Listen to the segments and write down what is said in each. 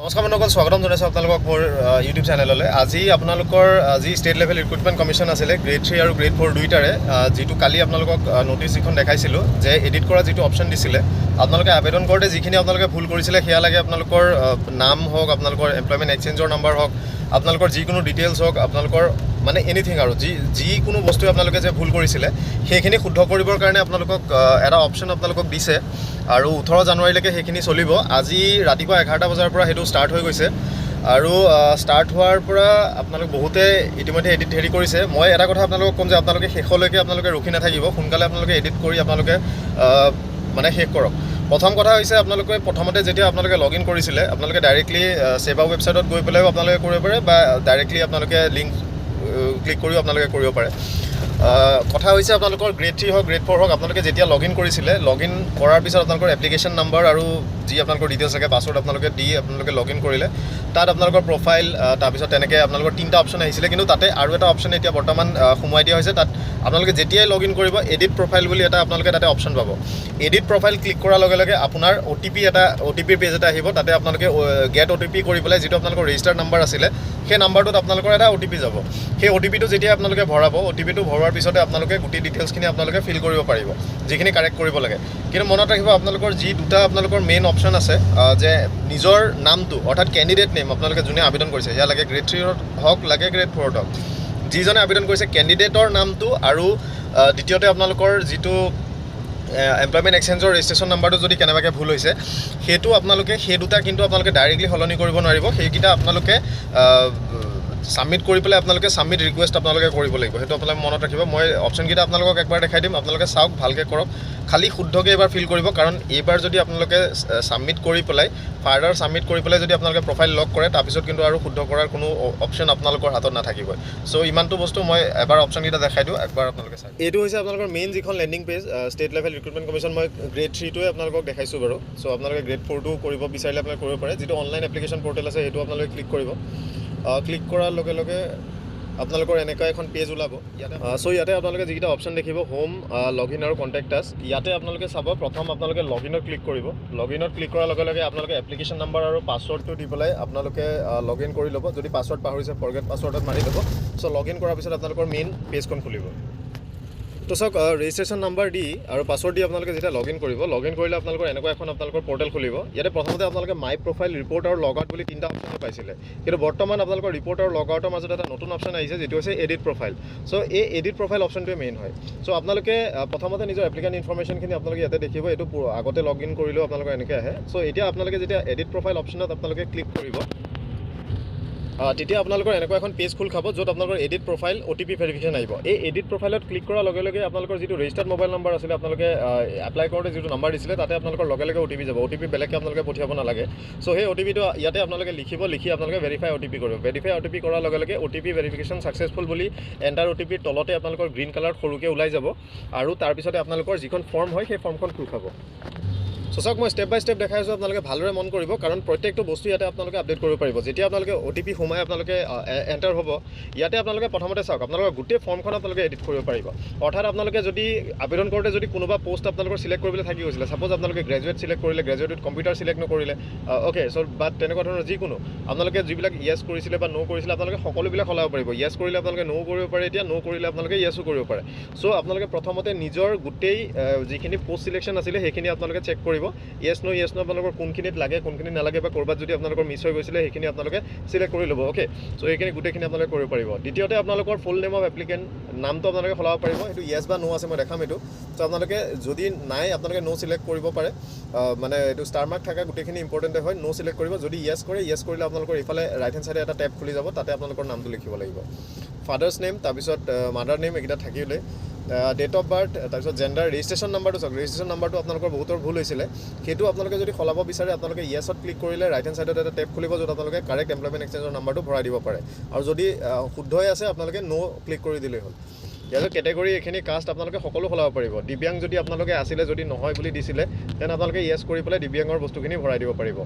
নমস্কাৰ বন্ধুসকল, স্বাগতম জনাইছোঁ আপোনালোকক মোৰ ইউটিউব চেনেললৈ। আজি আপোনালোকৰ যি ষ্টেট লেভেল ৰিক্ৰুটমেণ্ট কমিশ্যন আছিলে গ্ৰেড 3 আৰু গ্ৰেড 4 দুইটাৰে যিটো কালি আপোনালোকক ন'টিছ যিখন দেখাইছিলোঁ যে এডিট কৰা যিটো অপশ্যন দিছিলে, আপোনালোকে আবেদন কৰোঁতে যিখিনি আপোনালোকে ভুল কৰিছিলে সেয়া লাগে আপোনালোকৰ নাম হওক, আপোনালোকৰ এমপ্লয়মেণ্ট এক্সচেঞ্জৰ নাম্বাৰ হওক, আপোনালোকৰ যিকোনো ডিটেইলছ হওক, আপোনালোকৰ মানে এনিথিং আৰু যিকোনো বস্তু আপোনালোকে যে ভুল কৰিছিলে সেইখিনি শুদ্ধ কৰিবৰ কাৰণে আপোনালোকক এটা অপশ্যন আপোনালোকক দিছে আৰু 18 জানুৱাৰীলৈকে সেইখিনি চলিব। আজি ৰাতিপুৱা 11টা বজাৰ পৰা সেইটো ষ্টাৰ্ট হৈ গৈছে আৰু ষ্টাৰ্ট হোৱাৰ পৰা আপোনালোক বহুতে ইতিমধ্যে এডিট হেৰি কৰিছে। মই এটা কথা আপোনালোকক ক'ম যে আপোনালোকে শেষলৈকে আপোনালোকে ৰখি নাথাকিব, সোনকালে আপোনালোকে এডিট কৰি আপোনালোকে মানে শেষ কৰক। প্ৰথম কথা হৈছে আপোনালোকে প্ৰথমতে যেতিয়া আপোনালোকে লগ ইন কৰিছিলে আপোনালোকে ডাইৰেক্টলি সেৱা ৱেবছাইটত গৈ পেলাইও আপোনালোকে কৰিব পাৰে বা ডাইৰেক্টলি আপোনালোকে লিংক ক্লিক কৰিও আপোনালোকে কৰিব পাৰে। কথা হৈছে আপোনালোকৰ গ্ৰেড 3 হওক গ্ৰেড 4 হওক, আপোনালোকে যেতিয়া লগ ইন কৰিছিলে, লগ ইন কৰাৰ পিছত আপোনালোকৰ এপ্লিকেশ্যন নাম্বাৰ আৰু যি আপোনালোকৰ ডিটেইলছ থাকে পাছৱৰ্ড আপোনালোকে দি আপোনালোকে লগ ইন কৰিলে, তাত আপোনালোকৰ প্ৰফাইল তাৰপিছত তেনেকৈ আপোনালোকৰ 3টা অপশ্যন আহিছিলে, কিন্তু তাতে আৰু এটা অপশ্যন এতিয়া বৰ্তমান সোমোৱাই দিয়া হৈছে। তাত আপোনালোকে যেতিয়াই লগ ইন কৰিব এডিট প্ৰফাইল বুলি এটা আপোনালোকে তাতে অপশ্যন পাব। এডিট প্ৰফাইল ক্লিক কৰাৰ লগে লগে আপোনাৰ অ'টিপি পেজ এটা আহিব। তাতে আপোনালোকে গেট অ'টিপি কৰি পেলাই যিটো আপোনালোকৰ ৰেজিষ্টাৰ্ড নাম্বাৰ আছিলে সেই নাম্বাৰটোত আপোনালোকৰ এটা অ'টিপি যাব। সেই অ'টিপিটো যেতিয়া আপোনালোকে ভৰাব, অ'টিপিটো ভৰোৱাৰ পিছতে আপোনালোকে গোটেই ডিটেইলছখিনি আপোনালোকে ফিল কৰিব পাৰিব, যিখিনি কাৰেক্ট কৰিব লাগে। কিন্তু মনত ৰাখিব আপোনালোকৰ যি দুটা আপোনালোকৰ মেইন অপশ্যন আছে যে নিজৰ নামটো অৰ্থাৎ কেণ্ডিডেট নেম আপোনালোকে যোনে আবেদন কৰিছে, সেয়া লাগে গ্ৰেড 3 হওক লাগে গ্ৰেড 4 হওক, যিজনে আবেদন কৰিছে কেণ্ডিডেটৰ নামটো আৰু দ্বিতীয়তে আপোনালোকৰ যিটো এমপ্লয়মেণ্ট এক্সচেঞ্জৰ ৰেজিষ্ট্ৰেশ্যন নাম্বাৰটো যদি কেনেবাকৈ ভুল হৈছে সেইটো আপোনালোকে সেই দুটা কিন্তু আপোনালোকে ডাইৰেক্টলি সলনি কৰিব নোৱাৰিব। সেইকেইটা আপোনালোকে ছাবমিট কৰি পেলাই আপোনালোকে ছাবমিট ৰিকুৱেষ্ট আপোনালোকে কৰিব লাগিব। সেইটো আপোনালোকে মনত ৰাখিব। মই অপশ্যনকেইটা আপোনালোকক একবাৰ দেখাই দিম, আপোনালোকে চাওক, ভালকৈ কৰক, খালি শুদ্ধকৈ এবাৰ ফিল কৰিব। কাৰণ এইবাৰ যদি আপোনালোকে ছাবমিট কৰি পেলাই ফাৰ্ডাৰ ছাবমিট কৰি পেলাই যদি আপোনালোকে প্ৰফাইল লক কৰে, তাৰপিছত কিন্তু আৰু শুদ্ধ কৰাৰ কোনো অপশ্যন আপোনালোকৰ হাতত নাথাকিবই। চ' ইমানটো বস্তু মই এবাৰ অপশ্যনকেইটা দেখাই দিওঁ, একবাৰ আপোনালোকে চাই। এইটো হৈছে আপোনালোকৰ মেইন যিখন landing page state level recruitment commission. মই গ্ৰেড 3টোৱে আপোনালোকক দেখাইছোঁ বাৰু। চ' আপোনালোকে গ্ৰেড 4টো কৰিব বিচাৰিলে আপোনালোকে কৰিব পাৰে। যিটো অনলাইন এপ্লিকেশ্যন পৰ্টেল আছে সেইটো আপোনালোকে ক্লিক কৰিব। ক্লিক কৰাৰ লগে লগে আপোনালোকৰ এনেকুৱা এখন পেজ ওলাব। ইয়াতে আপোনালোকে যিকেইটা অপশ্যন দেখিব, হোম, লগ ইন আৰু কণ্টেক্ট আছ, ইয়াতে আপোনালোকে চাব। প্ৰথম আপোনালোকে লগ ইনত ক্লিক কৰিব। লগ ইনত ক্লিক কৰাৰ লগে লগে আপোনালোকে এপ্লিকেশ্যন নাম্বাৰ আৰু পাছৱৰ্ডটো দি পেলাই আপোনালোকে লগ ইন কৰি ল'ব। যদি পাছৱৰ্ড পাহৰিছে ফৰগেট পাছৱৰ্ডত মাৰি ল'ব। চ' লগ ইন কৰাৰ পিছত আপোনালোকৰ মেইন পেজখন খুলিব। তো চাওক, ৰেজিষ্ট্ৰেশ্যন নাম্বাৰ দি আৰু পাছৱৰ্ড দি আপোনালোকে যেতিয়া লগ ইন কৰিব, লগ ইন কৰিলে আপোনালোকৰ এনেকুৱা এখন আপোনালোকৰ পৰ্টেল খুলিব। ইয়াতে প্ৰথমতে আপোনালোকে মাই প্ৰফাইল, ৰিপৰ্ট আৰু লগ আউট বুলি 3টা অপশ্যন পাইছিলে, কিন্তু বৰ্তমান আপোনালোকৰ ৰিপৰ্ট আৰু লগ আউটৰ মাজত এটা নতুন অপশ্যন আহিছে যিটো হৈছে এডিট প্ৰফাইল। চ' এই এডিট প্ৰফাইল অপশ্যনটোৱে মেইন হয়। চ' আপোনালোকে প্ৰথমতে নিজৰ এপ্লিকেণ্ট ইনফৰমেশ্যনখিনি আপোনালোকে ইয়াতে দেখিব। এইটো আগতে লগ ইন কৰিলেও আপোনালোকৰ এনেকৈ আহে। চ' এতিয়া আপোনালোকে যেতিয়া এডিট প্ৰফাইল অপশ্যনত আপোনালোকে ক্লিক কৰিব, তেতিয়া আপোনালোকৰ এনেকুৱা এখন পেজ খোল খাব য'ত আপোনালোকৰ এডিট প্ৰফাইল অ'টিপি ভেৰিফিকেশ্যন আহিব। এই এডিট প্ৰফাইলত ক্লিক কৰাৰ লগে লগে আপোনালোকৰ যিটো ৰেজিষ্টাৰ্ড মোবাইল নাম্বাৰ আছিলে, আপোনালোকে এপ্লাই কৰোঁতে যিটো নাম্বাৰ দিছিলে তাতে আপোনালোকৰ লগে লগে অ'টিপি যাব। অ'টিপি বেলেগকৈ আপোনালোকে পঠিয়াব নালাগে। চ' সেই অ'টিপিটো ইয়াতে আপোনালোকে লিখিব, লিখি আপোনালোকে ভেৰিফাই অ'টিপি কৰিব। ভেৰিফাই অ'টিপি কৰাৰ লগে লগে অ'টিপি ভেৰিফিকেশ্যন ছাকচেছফুল বুলি এণ্টাৰ অ'টিপিৰ তলতে আপোনালোকৰ গ্ৰীণ কালাৰত সৰুকৈ ওলাই যাব আৰু তাৰপিছতে আপোনালোকৰ যিখন ফৰ্ম হয় সেই ফৰ্মখন খোল খাব। চ' চাওক, মই ষ্টেপ বাই ষ্টেপ দেখাই আছোঁ, আপোনালোকে ভালদৰে মন কৰিব, কাৰণ প্ৰত্যেকটো বস্তু ইয়াতে আপোনালোকে আপডেট কৰিব পাৰিব। যেতিয়া আপোনালোকে অ'টিপি সোমাই আপোনালোকে এণ্টাৰ হ'ব, ইয়াতে আপোনালোকে প্ৰথমতে চাওক আপোনালোকৰ গোটেই ফৰ্মখন আপোনালোকে এডিট কৰিব পাৰিব। অৰ্থাৎ আপোনালোকে যদি আবেদন কৰোঁতে যদি কোনোবা পোষ্ট আপোনালোকৰ চিলেক্ট কৰিবলৈ থাকি গৈছিলে, ছাপ'জ আপোনালোকে গ্ৰেজুৱেট চিলেক্ট কৰিলে, গ্ৰেজুৱেট উইথ কম্পিউটাৰ চিলেক্ট নকৰিলে, অ'কে, চ' বাট তেনেকুৱা ধৰণৰ যিকোনো আপোনালোকে যিবিলাক য়েছ কৰিছিলে বা ন' কৰিছিলে আপোনালোকে সকলোবিলাক সলাব পাৰিব। য়েছ কৰিলে আপোনালোকে ন' কৰিব পাৰে, এতিয়া ন' কৰিলে আপোনালোকে য়েছো কৰিব পাৰে। চ' আপোনালোকে প্ৰথমতে নিজৰ গোটেই যিখিনি পোষ্ট চিলেকশ্যন আছিলে সেইখিনি আপোনালোকে চেক কৰিব। য়েছ ন' আপোনালোকৰ কোনখিনিত লাগে কোনখিনি নালাগে বা ক'ৰবাত যদি আপোনালোকৰ মিছ হৈ গৈছিলে সেইখিনি আপোনালোকে চিলেক্ট কৰি ল'ব। অ'কে, চ' সেইখিনি গোটেইখিনি আপোনালোকে কৰিব পাৰিব। দ্বিতীয়তে আপোনালোকৰ ফুল নেম অফ এপ্লিকেণ্ট, নামটো আপোনালোকে সলাব পাৰিব। সেইটো য়েছ বা ন' আছে, মই দেখাম এইটো। চ' আপোনালোকে যদি নাই আপোনালোকে ন' চিলেক্ট কৰিব পাৰে, মানে এইটো ষ্টাৰ মাৰ্ক থকা গোটেইখিনি ইম্পৰ্টেণ্টে হয়। ন' চিলেক্ট কৰিব। যদি য়েছ কৰে, য়েছ কৰিলে আপোনালোকৰ ইফালে ৰাইট হেণ্ড চাইডে এটা টেব খুলি যাব, তাতে আপোনালোকৰ নামটো লিখিব লাগিব। ফাদাৰ্ছ নেম, তাৰপিছত মাদাৰ নেম, এইকেইটা থাকিলে ডেট অফ বাৰ্থ, তাৰপিছত জেণ্ডাৰ, ৰেজিষ্ট্ৰেশ্যন নাম্বাৰটো চাওক। ৰেজিষ্ট্ৰেশ্যন নাম্বাৰটো আপোনালোকৰ বহুতৰ ভুল হৈছিলে, সেইটো আপোনালোকে যদি সলাব বিচাৰে আপোনালোকে য়েছত ক্লিক কৰিলে ৰাইট হেণ্ড চাইডত এটা টেব খুলিব য'ত আপোনালোকে কাৰেক্ট এমপ্লয়মেণ্ট এক্সচেঞ্জৰ নাম্বাৰটো ভৰাই দিব পাৰে। আৰু যদি শুদ্ধ হৈ আছে আপোনালোকে ন' ক্লিক কৰি দিলেই হ'ল। ইয়াৰ কেটেগৰী এইখিনি কাষ্ট আপোনালোকে সকলো সলাব পাৰিব। দিব্যাং যদি আপোনালোকে আছিলে, যদি নহয় বুলি দিছিলে তেনে আপোনালোকে য়েছ কৰি পেলাই দিব্যাংৰ বস্তুখিনি ভৰাই দিব পাৰিব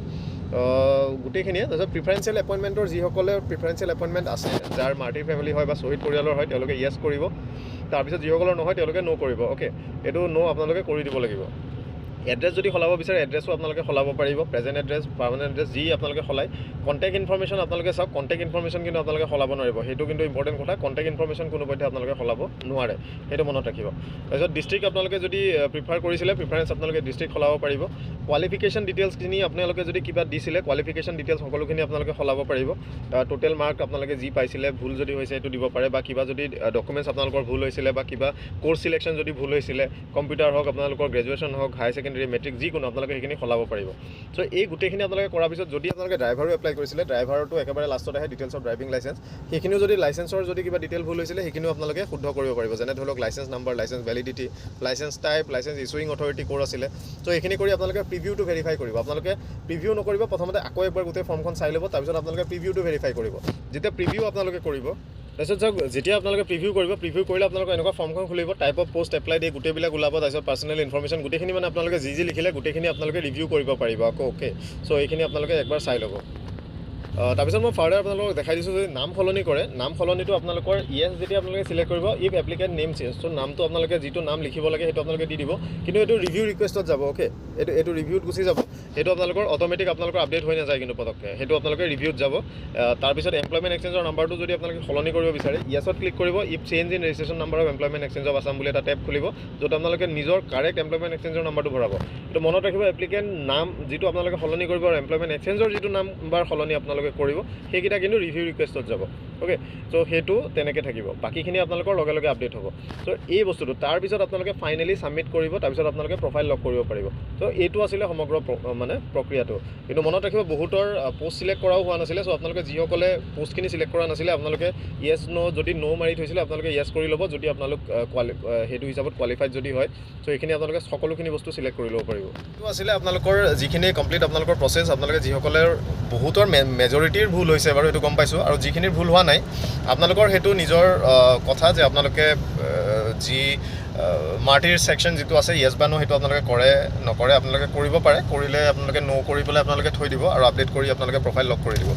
গোটেইখিনিয়ে। তাৰপিছত প্ৰিফাৰেঞ্চিয়েল এপইণ্টমেণ্টৰ যিসকলে প্ৰিফাৰেঞ্চিয়েল এপইণ্টমেণ্ট আছে, যাৰ মাৰ্টিৰ ফেমিলি হয় বা শ্বহীদ পৰিয়ালৰ হয়, তেওঁলোকে য়েছ কৰিব। তাৰপিছত যিসকলৰ নহয় তেওঁলোকে ন' কৰিব। অ'কে, এইটো ন' আপোনালোকে কৰি দিব লাগিব। এড্ৰেছ যদি সলাব বিচাৰে এড্ৰেছো আপোনালোকে সলাব পাৰিব, প্ৰেজেণ্ট এড্ৰেছ, পাৰ্মানেণ্ট এড্ৰেছ যি আপোনালোকে সলায়। কণ্টেক্ট ইনফৰমেশ্যন আপোনালোকে চাওক, কণ্টেক্ট ইনফৰমেশ্যন কিন্তু আপোনালোকে সলাব নোৱাৰিব, সেইটো কিন্তু ইম্পৰ্টেণ্ট কথা। কণ্টেক্ট ইনফৰমেশ্যন কোনোপধ্যে আপোনালোকে সলাব নোৱাৰে, সেইটো মনত ৰাখিব। তাৰপিছত ডিষ্ট্ৰিক্ট আপোনালোকে যদি প্ৰিফাৰ কৰিছিলে প্ৰিফাৰেঞ্চ আপোনালোকে ডিষ্ট্ৰিক্ট সলাব পাৰিব। কোৱালিফিকেশ্যন ডিটেইলছখিনি আপোনালোকে যদি কিবা দিছিলে কোৱালিফিকেশ্যন ডিটেইলছ সকলোখিনি আপোনালোকে সলাব পাৰিব। টোটেল মাৰ্ক আপোনালোকে যি পাইছিলে ভুল যদি হৈছে সেইটো দিব পাৰে, বা কিবা যদি ডকুমেণ্টছ আপোনালোকৰ ভুল হৈছিলে, বা কিবা কোৰ্চ চিলেকশ্যন যদি ভুল হৈছিলে, কম্পিউটাৰ হওক আপোনালোকৰ গ্ৰেজুৱেশ্যন হওক, হায়াৰ ছেকেণ্ডেৰী, মেট্ৰিক যিকোনো আপোনালোকে সেইখিনি সলাব পাৰিব। চ' এই গোটেইখিনি আপোনালোকে কৰাৰ পিছত যদি আপোনালোকে ড্ৰাইভাৰো এপ্লাই কৰিছিলে, ড্ৰাইভাৰটো একেবাৰে লাষ্টত আহে ডিটেইলছ অফ ড্ৰাইভিং লাইচেঞ্চ, সেইখিনিও যদি লাইচেঞ্চৰ যদি কিবা ডিটেইল ভুল হৈছিলে সেইখিনিও আপোনালোকে শুদ্ধ কৰিব পাৰিব। যেনে ধৰি লওক license number, license validity, license type, license issuing authority ক'ৰ আছিলে। চ' এইখিনি কৰি আপোনালোকে প্ৰিভিউটো ভেৰিফাই কৰিব। আপোনালোকে প্ৰিভিউ নকৰিব, প্ৰথমতে আকৌ এবাৰ গোটেই ফৰ্মখন চাই ল'ব, তাৰপিছত আপোনালোকে প্ৰিভিউটো ভেৰিফাই কৰিব। যেতিয়া প্ৰিভিউ আপোনালোকে কৰিব, তাৰপিছত চাওক যেতিয়া আপোনালোকে প্ৰিভিউ কৰিব, প্ৰিভিউ কৰিলে আপোনালোকে এনেকুৱা ফৰ্মখন খুলিব, টাইপ অফ পষ্ট এপ্লাইড এই গোটেইবিলাক ওলাব, তাৰপিছত পাৰ্চনেল ইনফৰমেশ্যন গোটেইখিনি মানে আপোনালোকে যি লিখিলে গোটেইখিনি আপোনালোকে ৰিভিউ কৰিব পাৰিব আকৌ। অ'কে, চ' এইখিনি আপোনালোকে একবাৰ চাই ল'ব। তাৰপিছত মই ফাৰ্ডাৰ আপোনালোকক দেখাই দিছোঁ যদি নাম সলনি কৰে, নাম সলনিটো আপোনালোকৰ ইয়েছ যেতিয়া আপোনালোকে চিলেক্ট কৰিব, ইফ এপ্লিকেণ্ট নেম চেঞ্জ, চ' নামটো আপোনালোকে যিটো নাম লিখিব লাগে সেইটো আপোনালোকে দি দিব, কিন্তু এইটো ৰিভিউ ৰিকুৱেষ্টত যাব। অ'কে, এইটো ৰিভিউত গুচি যাব, সেইটো আপোনালোকৰ অট'মেটিক আপোনালোকৰ আপডেট হৈ নাযায় কিন্তু পটককৈ, সেইটো আপোনালোকে ৰিভিউত যাব। তাৰপিছত এমপ্লয়মেণ্ট এক্সচেঞ্জৰ নাম্বাৰটো যদি আপোনালোকে সলনি কৰিব বিচাৰে, ইয়েছত ক্লিক কৰিব, if change in registration number of employment exchange of Assam বুলি এটা টেব খুলিব, য'ত আপোনালোকে নিজৰ কাৰেক্ট এমপ্লয়মেণ্ট এক্সচেঞ্জৰ নাম্বাৰটো ভৰাব। এইটো মনত ৰাখিব, এপ্লিকেণ্ট নাম যিটো আপোনালোকে সলনি কৰিব আৰু এমপ্লয়মেণ্ট এক্সচেঞ্জৰ যিটো নাম্বাৰ সলনি আপোনালোকে কৰিব সেইকেইটা কিন্তু ৰিভিউ ৰিকুৱেষ্টত যাব। অ'কে, চ' সেইটো তেনেকৈ থাকিব, বাকীখিনি আপোনালোকৰ লগে লগে আপডেট হ'ব। চ' এই বস্তুটো তাৰপিছত আপোনালোকে ফাইনেলি ছাবমিট কৰিব, তাৰপিছত আপোনালোকে প্ৰফাইল লক কৰিব পাৰিব। চ' এইটো আছিলে সমগ্ৰ মানে প্ৰক্ৰিয়াটো। কিন্তু মনত ৰাখিব বহুতৰ পোষ্ট চিলেক্ট কৰাও হোৱা নাছিলে। চ' আপোনালোকে যিসকলে পোষ্টখিনি চিলেক্ট কৰা নাছিলে আপোনালোকে য়েছ ন' যদি ন' মাৰি থৈছিলে আপোনালোকে য়েছ কৰি ল'ব, যদি আপোনালোক সেইটো হিচাপত কোৱালিফাইড যদি হয়। চ' এইখিনি আপোনালোকে সকলোখিনি বস্তু চিলেক্ট কৰি ল'ব পাৰিব। এইটো আছিলে আপোনালোকৰ যিখিনি কমপ্লিট আপোনালোকৰ প্ৰচেছ। আপোনালোকে যিসকলে বহুতৰ মেজৰিটিৰ ভুল হৈছে বাৰু সেইটো গম পাইছোঁ, আৰু যিখিনিৰ ভুল হোৱা নাই আপোনালোকৰ সেইটো নিজৰ কথা যে আপোনালোকে যি মাৰ্টিৰ ছেকশ্যন যিটো আছে য়েছ বা ন' সেইটো আপোনালোকে কৰে নকৰে আপোনালোকে কৰিব পাৰে, কৰিলে আপোনালোকে ন' কৰি পেলাই আপোনালোকে থৈ দিব আৰু আপডেট কৰি আপোনালোকে প্ৰফাইল লক কৰি দিব।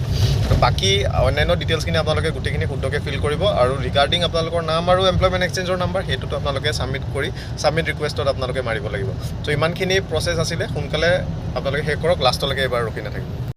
বাকী অন্যান্য ডিটেইলছখিনি আপোনালোকে গোটেইখিনি শুদ্ধকৈ ফিল কৰিব, আৰু ৰিগাৰ্ডিং আপোনালোকৰ নাম আৰু এমপ্লয়মেণ্ট এক্সচেঞ্জৰ নাম্বাৰ সেইটোতো আপোনালোকে ছাবমিট কৰি ছাবমিট ৰিকুৱেষ্টত আপোনালোকে মাৰিব লাগিব। চ' ইমানখিনি প্ৰচেছ আছিলে, সোনকালে আপোনালোকে শেষ কৰক, লাষ্টলৈকে এবাৰ ৰখি নাথাকিব।